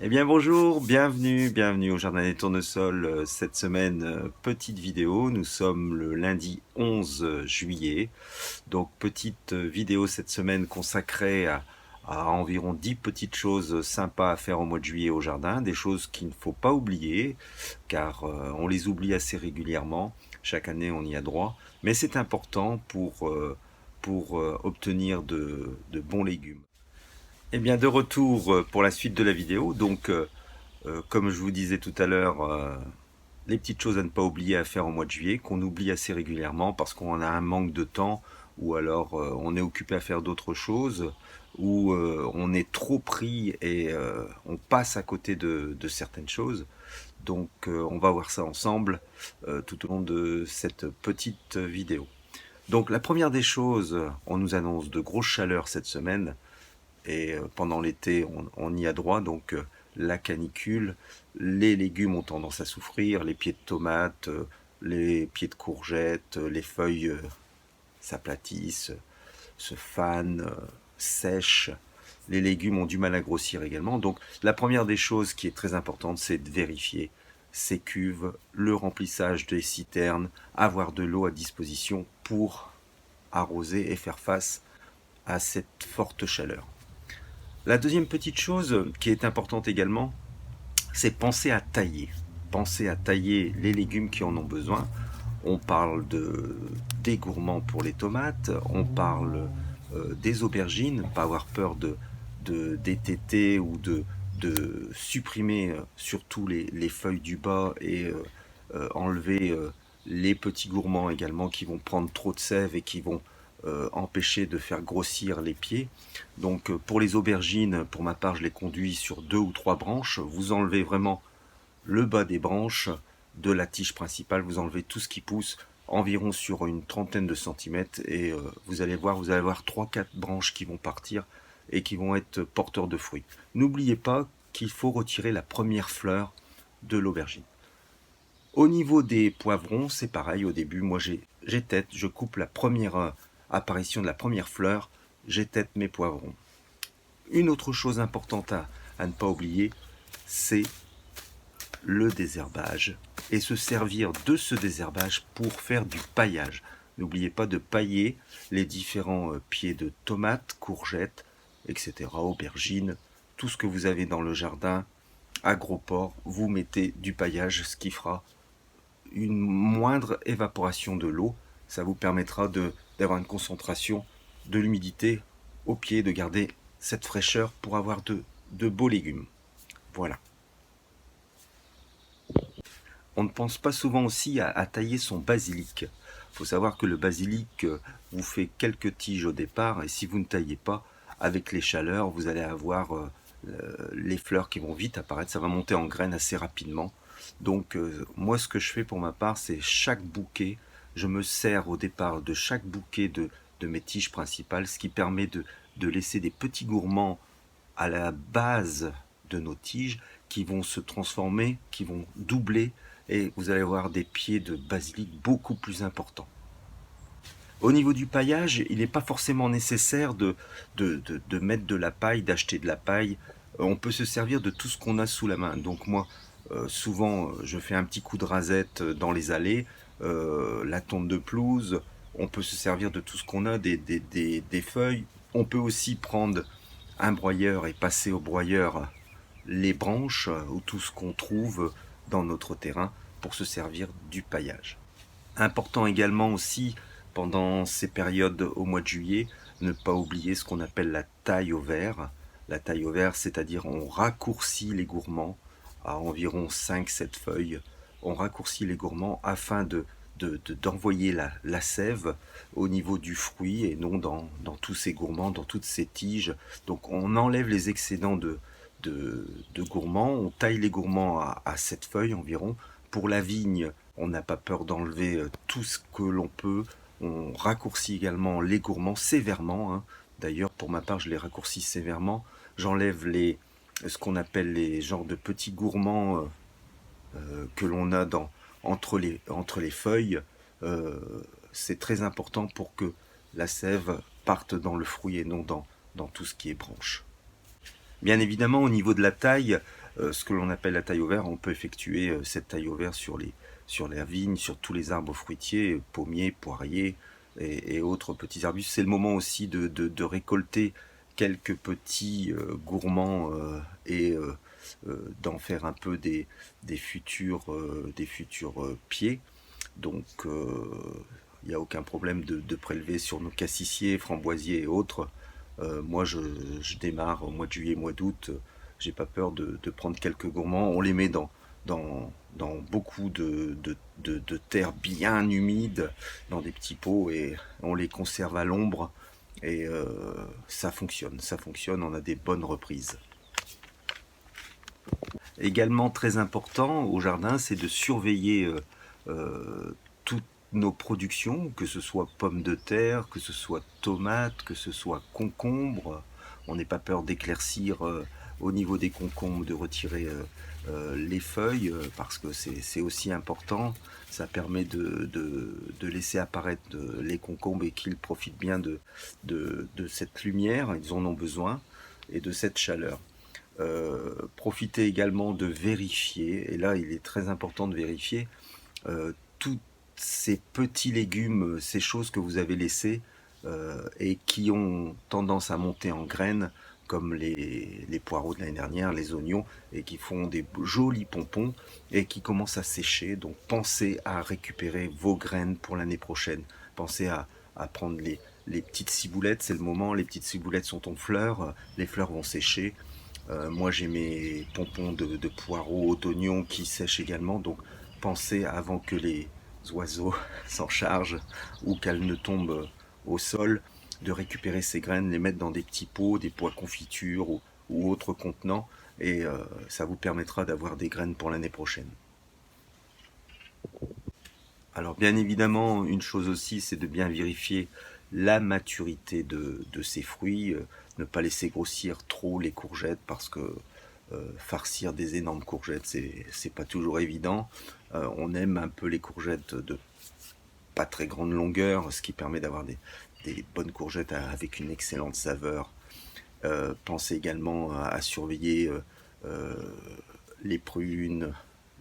Eh bien bonjour, bienvenue au Jardin des Tournesols. Cette semaine, petite vidéo, nous sommes le lundi 11 juillet. Donc petite vidéo cette semaine consacrée à environ 10 petites choses sympas à faire au mois de juillet au jardin. Des choses qu'il ne faut pas oublier, car on les oublie assez régulièrement. Chaque année on y a droit. Mais c'est important pour obtenir de bons légumes. Eh bien de retour pour la suite de la vidéo. Comme je vous disais tout à l'heure, les petites choses à ne pas oublier à faire au mois de juillet, qu'on oublie assez régulièrement parce qu'on a un manque de temps, ou alors on est occupé à faire d'autres choses, ou on est trop pris et on passe à côté de certaines choses. On va voir ça ensemble tout au long de cette petite vidéo. Donc la première des choses, on nous annonce de grosses chaleurs cette semaine, et pendant l'été, on y a droit. La canicule, les légumes ont tendance à souffrir, les pieds de tomates, les pieds de courgettes, les feuilles s'aplatissent, se fanent, sèchent. Les légumes ont du mal à grossir également. Donc la première des choses qui est très importante, c'est de vérifier ces cuves, le remplissage des citernes, avoir de l'eau à disposition pour arroser et faire face à cette forte chaleur. La deuxième petite chose qui est importante également, c'est penser à tailler. Penser à tailler les légumes qui en ont besoin. On parle des gourmands pour les tomates, on parle des aubergines, pas avoir peur d'étêter ou de supprimer surtout les feuilles du bas et enlever les petits gourmands également qui vont prendre trop de sève et qui vont empêcher de faire grossir les pieds. Pour les aubergines, pour ma part, je les conduis sur 2 ou 3 branches. Vous enlevez vraiment le bas des branches de la tige principale, vous enlevez tout ce qui pousse environ sur une trentaine de centimètres et vous allez voir 3-4 branches qui vont partir et qui vont être porteurs de fruits. N'oubliez pas qu'il faut retirer la première fleur de l'aubergine. Au niveau des poivrons, c'est pareil. Au début, moi j'étête, je coupe la première apparition de la première fleur, j'étête mes poivrons. Une autre chose importante à ne pas oublier, c'est le désherbage et se servir de ce désherbage pour faire du paillage. N'oubliez pas de pailler les différents pieds de tomates, courgettes, etc., aubergines, tout ce que vous avez dans le jardin, agroport, vous mettez du paillage, ce qui fera une moindre évaporation de l'eau. Ça vous permettra d'avoir une concentration de l'humidité au pied, de garder cette fraîcheur pour avoir de beaux légumes. Voilà. On ne pense pas souvent aussi à tailler son basilic. Il faut savoir que le basilic vous fait quelques tiges au départ et si vous ne taillez pas, avec les chaleurs, vous allez avoir les fleurs qui vont vite apparaître, ça va monter en graines assez rapidement. Moi ce que je fais pour ma part, c'est chaque bouquet, je me sers au départ de chaque bouquet de mes tiges principales, ce qui permet de laisser des petits gourmands à la base de nos tiges qui vont se transformer, qui vont doubler et vous allez avoir des pieds de basilic beaucoup plus importants. Au niveau du paillage, il n'est pas forcément nécessaire de mettre de la paille, d'acheter de la paille. On peut se servir de tout ce qu'on a sous la main. Donc moi, souvent, je fais un petit coup de rasette dans les allées, la tonte de pelouse. On peut se servir de tout ce qu'on a, des feuilles. On peut aussi prendre un broyeur et passer au broyeur les branches ou tout ce qu'on trouve dans notre terrain pour se servir du paillage. Important également aussi, pendant ces périodes au mois de juillet, ne pas oublier ce qu'on appelle la taille au vert. La taille au vert, c'est-à-dire on raccourcit les gourmands à environ 5-7 feuilles. On raccourcit les gourmands afin d'envoyer la sève au niveau du fruit et non dans tous ces gourmands, dans toutes ces tiges. Donc on enlève les excédents de gourmands, on taille les gourmands à 7 feuilles environ. Pour la vigne, on n'a pas peur d'enlever tout ce que l'on peut. On raccourcit également les gourmands sévèrement, hein. D'ailleurs, pour ma part, je les raccourcis sévèrement. J'enlève ce qu'on appelle les genres de petits gourmands que l'on a entre les feuilles. Euh, c'est très important pour que la sève parte dans le fruit et non dans tout ce qui est branche. Bien évidemment, au niveau de la taille, ce que l'on appelle la taille au vert. On peut effectuer cette taille au vert sur la vigne, sur tous les arbres fruitiers, pommiers, poiriers et autres petits arbustes. C'est le moment aussi de récolter quelques petits gourmands et d'en faire un peu des futurs pieds. Donc il n'y a aucun problème de prélever sur nos cassissiers, framboisiers et autres. Moi je démarre au mois de juillet, mois d'août. J'ai pas peur de prendre quelques gourmands. On les met dans beaucoup de terre bien humide, dans des petits pots, et on les conserve à l'ombre. Et ça fonctionne, on a des bonnes reprises. Également très important au jardin, c'est de surveiller toutes nos productions, que ce soit pommes de terre, que ce soit tomates, que ce soit concombres. On n'est pas peur d'éclaircir au niveau des concombres, de retirer les feuilles, parce que c'est aussi important. Ça permet de laisser apparaître les concombres et qu'ils profitent bien de cette lumière, ils en ont besoin, et de cette chaleur. Profitez également de vérifier, et là il est très important de vérifier tous ces petits légumes, ces choses que vous avez laissées et qui ont tendance à monter en graines, comme les poireaux de l'année dernière, les oignons, et qui font des jolis pompons et qui commencent à sécher. Donc pensez à récupérer vos graines pour l'année prochaine. Pensez à prendre les petites ciboulettes, c'est le moment, les petites ciboulettes sont en fleurs, les fleurs vont sécher. Moi j'ai mes pompons de poireaux, d'oignons qui sèchent également, donc pensez avant que les oiseaux s'en chargent ou qu'elles ne tombent au sol, de récupérer ces graines, les mettre dans des petits pots, des pots à confiture ou autres contenants, et ça vous permettra d'avoir des graines pour l'année prochaine. Alors bien évidemment, une chose aussi, c'est de bien vérifier la maturité de ces fruits, ne pas laisser grossir trop les courgettes, parce que farcir des énormes courgettes, c'est pas toujours évident. On aime un peu les courgettes de pas très grande longueur, ce qui permet d'avoir des bonnes courgettes avec une excellente saveur. Pensez également à surveiller euh, les prunes,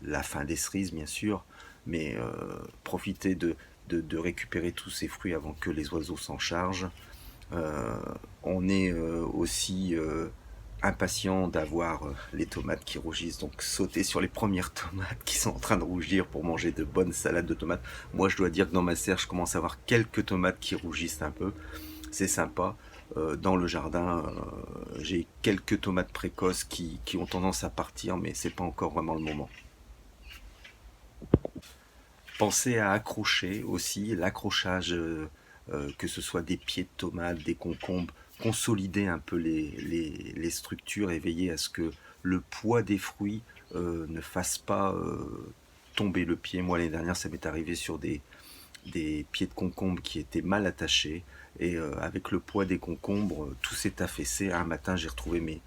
la fin des cerises bien sûr, mais profitez de récupérer tous ces fruits avant que les oiseaux s'en chargent. Euh, on est aussi impatient d'avoir les tomates qui rougissent, donc sautez sur les premières tomates qui sont en train de rougir pour manger de bonnes salades de tomates. Moi je dois dire que dans ma serre je commence à avoir quelques tomates qui rougissent un peu, c'est sympa. Dans le jardin, j'ai quelques tomates précoces qui ont tendance à partir, mais c'est pas encore vraiment le moment. Pensez à accrocher aussi, l'accrochage, que ce soit des pieds de tomates, des concombres, consolider un peu les structures et veiller à ce que le poids des fruits ne fasse pas tomber le pied. Moi l'année dernière ça m'est arrivé sur des pieds de concombre qui étaient mal attachés, et avec le poids des concombres, tout s'est affaissé. Un matin j'ai retrouvé mes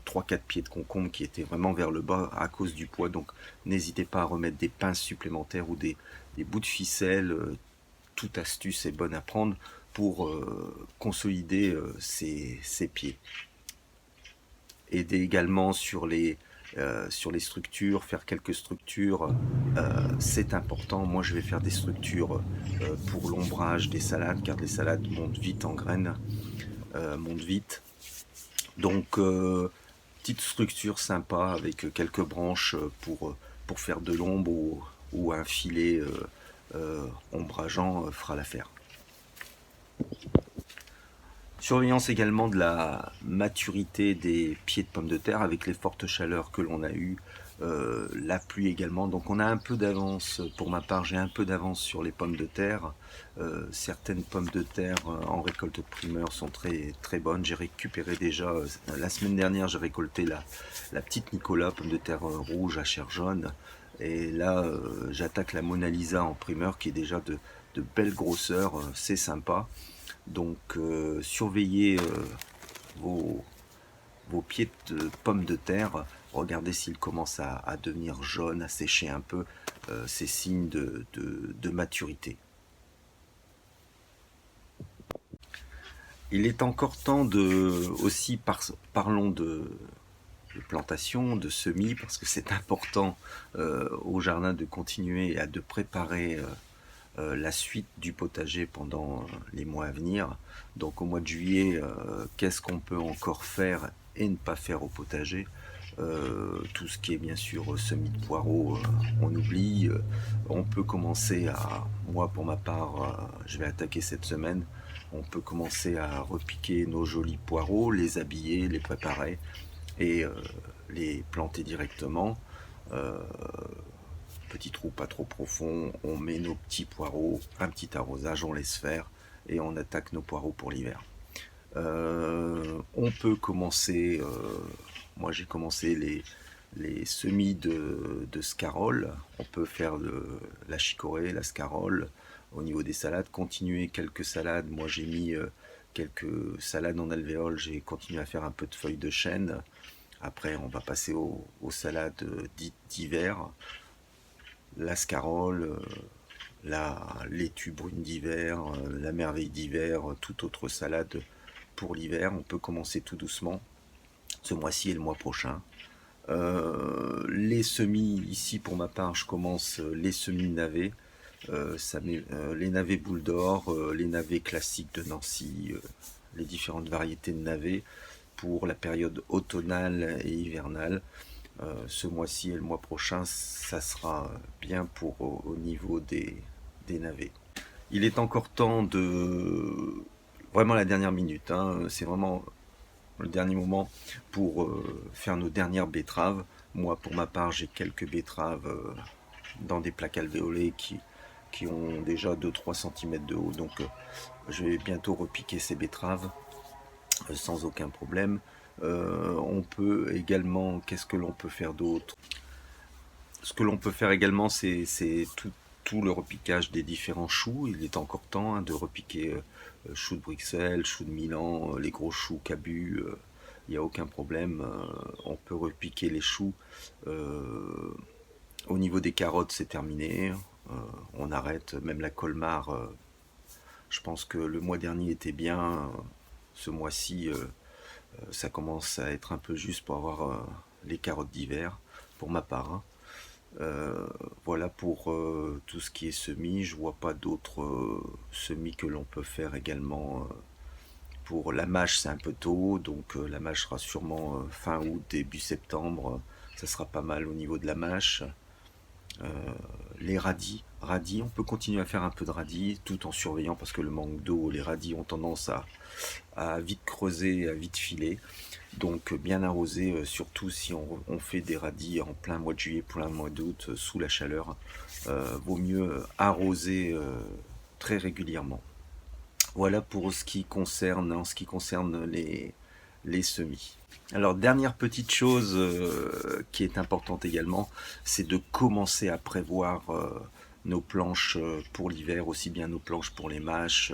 3-4 pieds de concombre qui étaient vraiment vers le bas à cause du poids. Donc n'hésitez pas à remettre des pinces supplémentaires ou des bouts de ficelle. Toute astuce est bonne à prendre pour consolider ces pieds. Aider également sur les structures, faire quelques structures, c'est important. Moi je vais faire des structures pour l'ombrage des salades, car les salades montent vite en graines, montent vite. Donc petite structure sympa avec quelques branches pour faire de l'ombre, ou un filet ombrageant fera l'affaire. Surveillance également de la maturité des pieds de pommes de terre avec les fortes chaleurs que l'on a eues, la pluie également. Donc on a un peu d'avance, pour ma part j'ai un peu d'avance sur les pommes de terre. Certaines pommes de terre en récolte de primeur sont très, très bonnes. J'ai récupéré déjà, la semaine dernière j'ai récolté la petite Nicolas, pomme de terre rouge à chair jaune. Et là j'attaque la Mona Lisa en primeur qui est déjà de belle grosseur, c'est sympa. Donc surveillez vos, vos pieds de pommes de terre, regardez s'ils commencent à devenir jaunes, à sécher un peu, c'est signe de maturité. Il est encore temps de aussi, parlons de plantation, de semis, parce que c'est important au jardin de continuer à de préparer la suite du potager pendant les mois à venir. Donc au mois de juillet, qu'est-ce qu'on peut encore faire et ne pas faire au potager? Tout ce qui est bien sûr semis de poireaux, on oublie. On peut commencer à, moi pour ma part, je vais attaquer cette semaine. On peut commencer à repiquer nos jolis poireaux, les habiller, les préparer et les planter directement. Euh, Petit trou pas trop profond, on met nos petits poireaux, un petit arrosage, on laisse faire et on attaque nos poireaux pour l'hiver. On peut commencer, moi j'ai commencé les semis de scarole, on peut faire la chicorée, la scarole au niveau des salades, continuer quelques salades, moi j'ai mis quelques salades en alvéole, j'ai continué à faire un peu de feuilles de chêne, après on va passer aux salades dites d'hiver, la scarole, la laitue brune d'hiver, la merveille d'hiver, toute autre salade pour l'hiver. On peut commencer tout doucement, ce mois-ci et le mois prochain. Les semis, ici pour ma part, je commence les semis de navets. Les navets boule d'or, les navets classiques de Nancy, les différentes variétés de navets pour la période automnale et hivernale. Ce mois-ci et le mois prochain, ça sera bien pour au niveau des navets. Il est encore temps de... Vraiment la dernière minute, hein, c'est vraiment le dernier moment pour faire nos dernières betteraves. Moi, pour ma part, j'ai quelques betteraves dans des plaques alvéolées qui ont déjà 2-3 cm de haut. Donc, je vais bientôt repiquer ces betteraves sans aucun problème. On peut également, qu'est-ce que l'on peut faire d'autre? Ce que l'on peut faire également, c'est tout le repiquage des différents choux. Il est encore temps de repiquer choux de Bruxelles, choux de Milan, les gros choux Cabu. Il n'y a aucun problème. On peut repiquer les choux. Au niveau des carottes, c'est terminé. On arrête. Même la Colmar, je pense que le mois dernier était bien. Ce mois-ci, ça commence à être un peu juste pour avoir les carottes d'hiver, pour ma part, hein. Voilà pour tout ce qui est semis. Je vois pas d'autres semis que l'on peut faire également. Pour la mâche, c'est un peu tôt, donc la mâche sera sûrement fin août, début septembre. Ça sera pas mal au niveau de la mâche. Les radis, on peut continuer à faire un peu de radis tout en surveillant parce que le manque d'eau, les radis ont tendance à vite creuser, à vite filer. Donc bien arroser, surtout si on fait des radis en plein mois de juillet, plein mois d'août, sous la chaleur. Vaut mieux arroser très régulièrement. Voilà pour en ce qui concerne les semis. Alors dernière petite chose qui est importante également, c'est de commencer à prévoir nos planches pour l'hiver, aussi bien nos planches pour les mâches,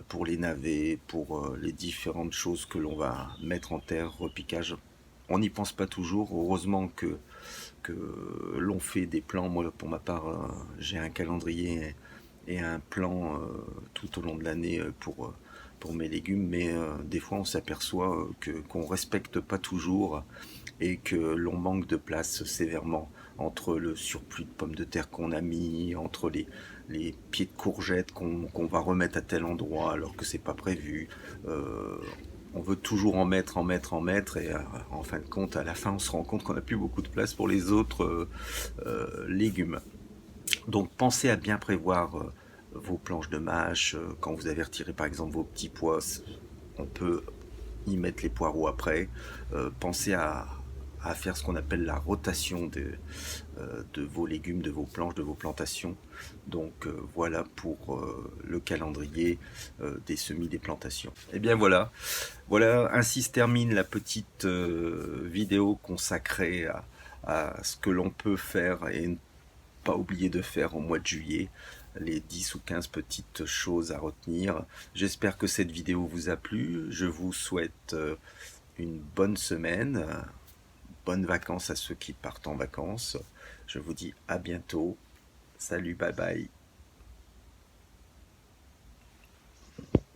pour les navets, pour les différentes choses que l'on va mettre en terre, repiquage. On n'y pense pas toujours, heureusement que l'on fait des plans. Moi pour ma part, j'ai un calendrier et un plan tout au long de l'année pour mes légumes, mais des fois on s'aperçoit qu'on respecte pas toujours et que l'on manque de place sévèrement entre le surplus de pommes de terre qu'on a mis, entre les pieds de courgettes qu'on va remettre à tel endroit alors que c'est pas prévu. On veut toujours en mettre, et en fin de compte, à la fin, on se rend compte qu'on n'a plus beaucoup de place pour les autres légumes. Donc pensez à bien prévoir vos planches de mâche. Quand vous avez retiré par exemple vos petits pois, on peut y mettre les poireaux après. Pensez à faire ce qu'on appelle la rotation de vos légumes, de vos planches, de vos plantations. Donc voilà pour le calendrier des semis des plantations. Et bien voilà, ainsi se termine la petite vidéo consacrée à ce que l'on peut faire et ne pas oublier de faire au mois de juillet, les 10 ou 15 petites choses à retenir. J'espère que cette vidéo vous a plu. Je vous souhaite une bonne semaine, bonnes vacances à ceux qui partent en vacances. Je vous dis à bientôt. Salut, bye bye.